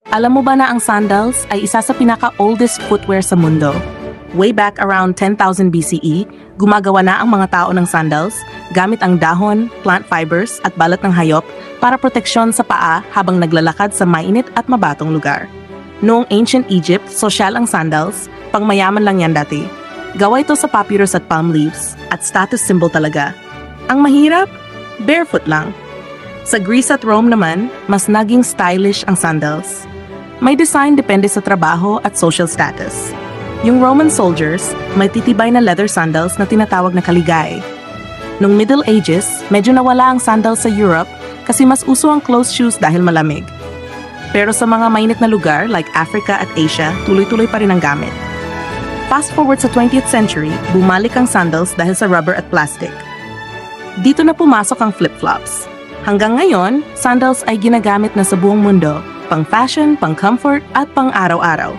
Alam mo ba na ang sandals ay isa sa pinaka-oldest footwear sa mundo? Way back around 10,000 BCE, gumagawa na ang mga tao ng sandals gamit ang dahon, plant fibers at balat ng hayop para proteksyon sa paa habang naglalakad sa mainit at mabatong lugar. Noong ancient Egypt, sosyal ang sandals, pangmayaman lang yan dati. Gawa ito sa papyrus at palm leaves at status symbol talaga. Ang mahirap? Barefoot lang. Sa Greece at Rome naman, mas naging stylish ang sandals. May design depende sa trabaho at social status. Yung Roman soldiers, may titibay na leather sandals na tinatawag na kaligay. Nung Middle Ages, medyo nawala ang sandals sa Europe kasi mas uso ang closed shoes dahil malamig. Pero sa mga mainit na lugar like Africa at Asia, tuloy-tuloy pa rin ang gamit. Fast forward sa 20th century, bumalik ang sandals dahil sa rubber at plastic. Dito na pumasok ang flip-flops. Hanggang ngayon, sandals ay ginagamit na sa buong mundo, pang fashion, pang comfort at pang araw-araw.